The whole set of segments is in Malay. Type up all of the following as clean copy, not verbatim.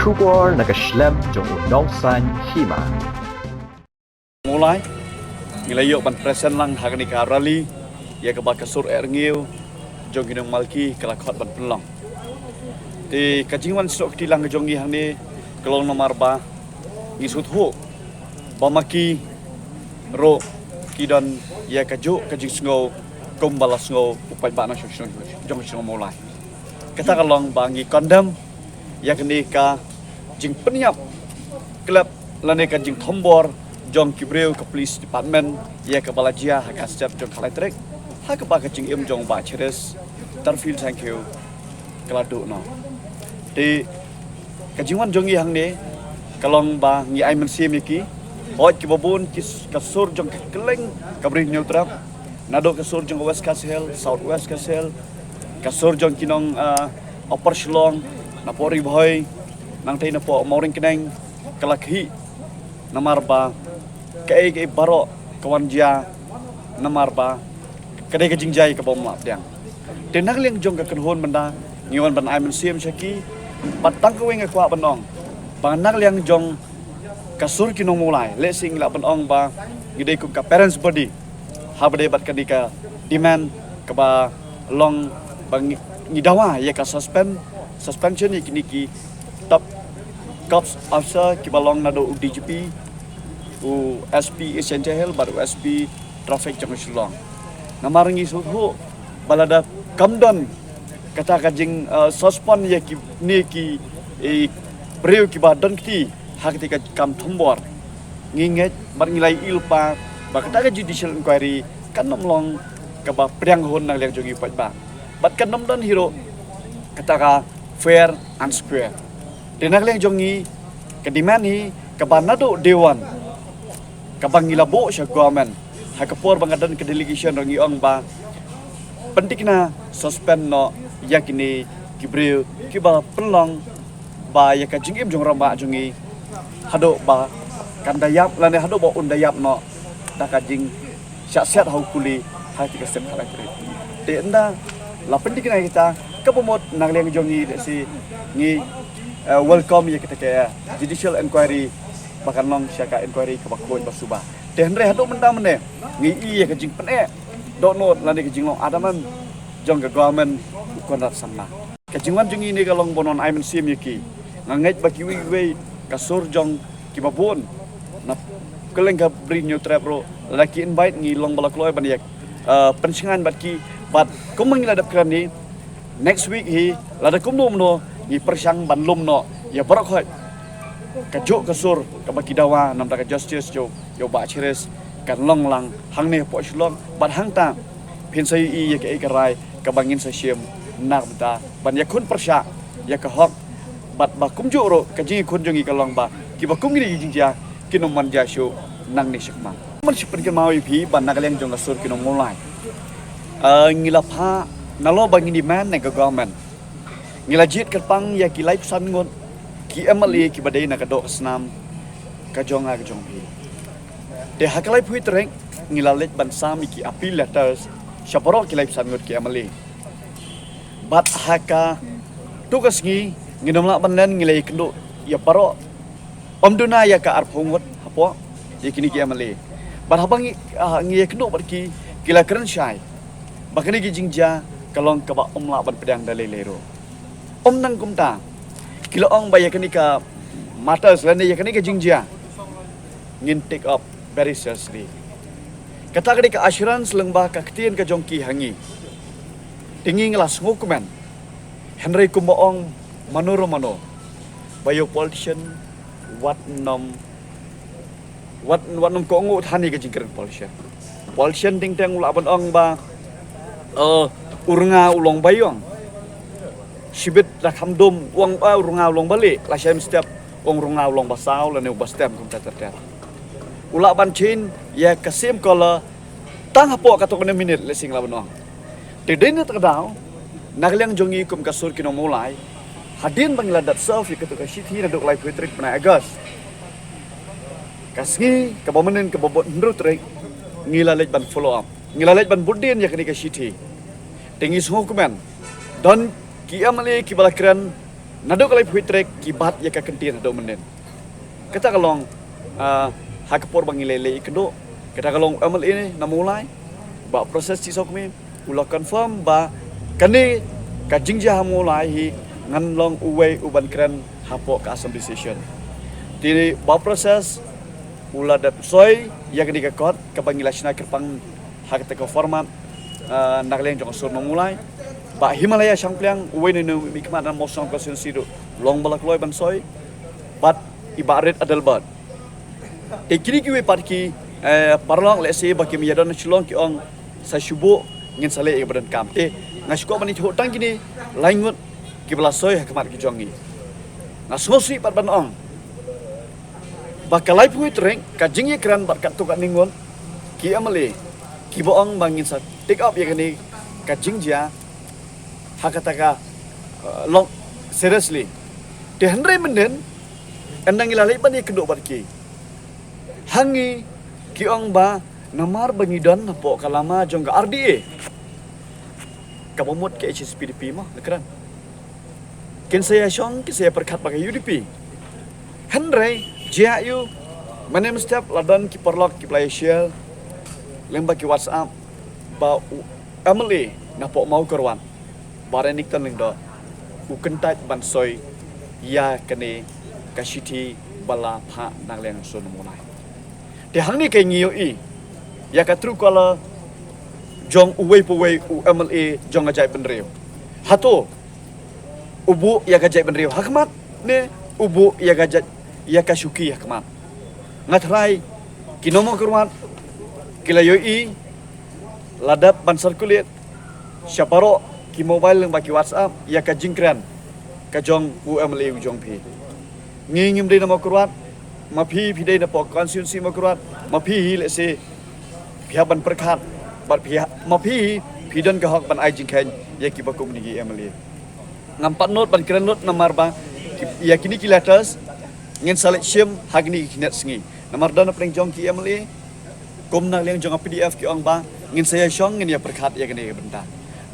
Kubor nagaslem jong udawsan hima. Mulai ngilayok ban presen lang hagani ka rally ya ka ba kasur ngiu jong ginong malki kalakot ban pelong ti kajingwan sok ti lang jong gi hang ni kelong nomor ba ngisut ho bamaki ro kidan ya kaju kajing sngo kom balas ngo upai ba na jong sngo mulai kata kalong bangi kondam ya kini ka jing penyap klub lane ka jing thombor jong kibreu ke police department ya ke balajia hak step jong kalatrek hak ba ka jing im jong ba cheres tarfil thank you keladu no di kajingwan jong yang ni kalong ba ngi ai men sim iki hoj ki babun kasur jong keleng kabri neutrap nado kasur jong west kasel south west kasel kasur jong kinong upper shillong napori boy nang tay na po moring kineng kalakhi namar ba kay baro kawanjia namar ba kadai ka jingjai ka bom lap diang tenang liang jong ka kanhon banda ngiwan ban ai men sim shaki patang ka weng kwa banong banak liang jong kasur kinong mulai lesing la banong ba gidai ku ka parents body habade bat kadika demand ka ba long bang ngidawa ya ka suspension ni kini top cops officer kibalong nado DGP u SP essential baru SP traffic jang silong namarangi suhu balada kamdon kata kajing suspend ya ki ni ki breu ki badan ki hak tika kam thombor nginget bar ngilai ilpa ba kata ka judicial inquiry kan nomlong ka ba priang hon nang liang jogi pat ba bat kan nom don hero kata ka fair and square tenang liang jongi ke demand hi ke banado dewan ke bangilabo sya government ha ke por bangadan ke delegation rangi ong ba pentikna suspend no yakini kibreu kiba pelong ba ya ka jingim jong ramba jongi hado ba kan dayap lane hado ba undayap no da ka jing syak hau kuli ha tika sem khala kri te enda la pentikna kita kapomot nagliang jongi si ngi welcome ya kita kaya judicial inquiry bahkan long syaka inquiry ke bakoi basuba tenre hadu menta mene ngi iya ke jing pene do not lani ke jing long adaman jong ke government konrat sanna ke jingwan jongi ni kalong bonon ai men sim yaki nganget baki wi kasur jong ki babun na keleng ka bring new trap ro laki invite ngi long balakloi ban yak pensingan batki bat kumang ladap kan ni next week hi lada kumnum no i persyang banlum no ya barak hoi kajuk kasur ka baki dawa nam ka justice jo ba cheres kan long lang hang ne po shlong bat hang ta pin sai i ya ke karai ka bangin sa siem nak bata ban ya kun persya ya ka hok bat ba kumju ro ka ji kun jongi ka long ba ki ba kum ni jingja kinom man ja shu nang ni shikma man shipin ke mawi phi ban nak leng jong kasur kinom mulai ngilapha nalo bagi demand nega government ngilajit kerpang ya ki life san ngon ki emali ki badai na kadok snam ka jong pi de hakalai phui treng ngilalet ban sami ki appeal letters syaporo ki life san ngon ki emali bat haka tugas ngi nginomla banen ngilai kendo ya paro omduna ya ka arphongot hapo ya kini ki emali bat habang ngi kendo bat ki kila keren syai bakani ki jingja kalong kaba omla ban pedang dalai lero om nang kumta kilo ong baya kani ka matters lane ya kani ka jingjia ngin take up very seriously kata kani ka assurance lengba ka ktien ka jongki hangi tingi ngelas ngokumen henry kumboong manoro bayo politician what nom ko ngu thani ka jingkeren politician ting teng ula ban ong ba urunga ulong bayong sibit la khamdom uang ba urunga ulong balik la syam step ong urunga ulong basau la ne bastem kum tater ula ban chin ya kasim kola tang hapo katok ne minute lesing la banong de den tadau nagliang jongi kum kasur kino mulai hadin bangladat self ikatu ka shithi na dok live retreat pada Agust kasgi kabomenin kabobot ndrut rek ngilalet ban follow up ngilalet ban budin ya kini ka shithi tinggi sungu kumen dan ki amali ki balakran Nado kalai puitrek kibat ya kakentir nado menen. Kita kalong hakapor bangilele ikdo. Kita kalong amal ini namulai ba proses cisok mi ulah confirm ba kani kajingja hamulai hi nganlong uwei uban keren hapo ka assembly session. Tini ba proses ulah dat soy ya kini kakot kabangilasna kerpang hak teko format nakleng jong sur namulai ba Himalaya sangpliang uwei nenu mikmat dan mosong konstitusi do long balak loy ban soy bat ibarat adal bat. Kini kiwe parki parlong lesi bagi miyadon chulong ki ong sa syubu ngin sale e badan kam te ngasuko mani hutang kini laingut ki belasoy hakmat ki jongi ngasusi pat ban ong bakalai pui tereng kajing ye kran bat kat tukat ningon ki amale ki boong bangin sa take up ye kani kajing ja hakataka long seriously de henry menden endang ilalai ban ye kedok bat ki hangi ki ong ba namar bangidon napo kalama jong ka RDA kapamut ke HSPDP mah lekran ken saya syong ke saya perkat pakai UDP Henry JAU manem step ladan ki perlok ki play share lemba ki WhatsApp ba Emily napo mau kerwan barenik tan lengdo u kentai bansoi ya kene kasiti bala pha nang leng sun mulai de hang ni kai ngiyo i ya katru kala jong uwei puwei UMLA jong ajai benriu hato ubu ya gajai benriu hakmat ne ubu ya gajat ya kasuki hakmat ngatrai kinomo kurmat kilayo i ladap ban circulate syaparo ki mobile leng baki WhatsApp ya ka jingkran ka jong UMLA jong pi ngingim de nama kurmat mapi pidai na po konstitusi makurat mapi lese pihak ban perkat bat pihak mapi pidan ke hak ban ajing kan ya ki bakum ni MLA ngampat not ban keren not namar ba ya kini ki letters ngin salek syem hagni kinet sengi namar dan pring jong ki MLA komna leng jong PDF ki ong ba ngin saya syong ngin ya perkat ya kene benda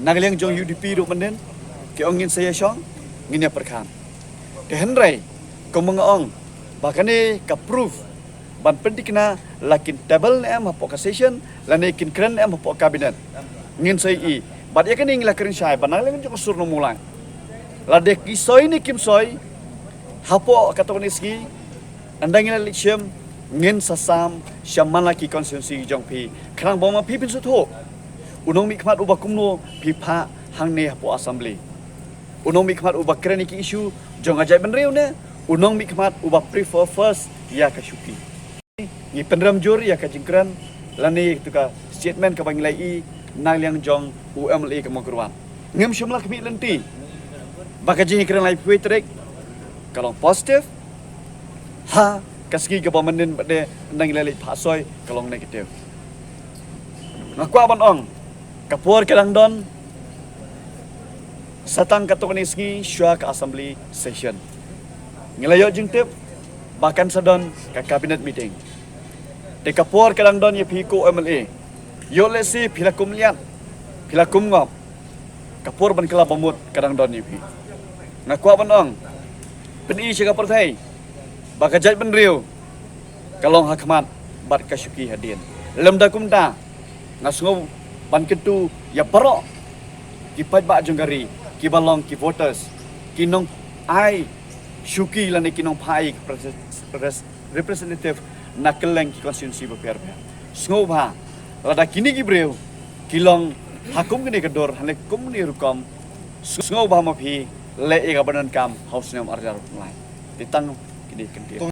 nang leng jong UDP ru menden ki ong ngin saya syong ngin ya perkat de henry komong bahkan ni ka proof ban pendikna lakin table em hapo ka session lane kin kren em hapo kabinet ngin sai i bat ya kani ngila kren sai banang leng jong sur no mulai la de ki soy ni kim soy hapo ka to ni ski andang ila lichim ngin sasam shamana ki konstitusi jong pi krang boma pi pin su tho unong mi khmat ubakum no pi pha hang ne hapo assembly unong mi khmat ubak kren ki issue jong ajai ben riu ne unong mi khmat ubah prefer first ya ka syuki ni penram jur ya ka jingkran lani tu ka statement ka bangilai i nang liang jong UMLA ka mogruan ngem shumla kmi lenti baka jingkran lai puitrek kalau positif ha kasgi ka bamanin bade nang lali phasoi kalong negatif ngakwa ban ong kapur kadang don satang katokni ski syua ka assembly session ngelayo jingtip bahkan sedon ke kabinet meeting te kapor kadang don ye piko MLA yo lesi pilakum liat pilakum ngop kapor ban kala bamut kadang don ye pi ngakwa banong peni siga pertai bakajat ben riu kalong hakmat bat kasuki hadin lemda kumta ngasngo ban ketu ya parok ki pajba jonggari ki balong ki voters ki nong ai syuki lan kinong pai representative nakeleng ki konstitusi BPR sngoba lada kini ki breu kilong hakum kini kedor hane kum ni rukom sngoba ma phi le e ga banan kam house nam arjar lai ditang kini kenti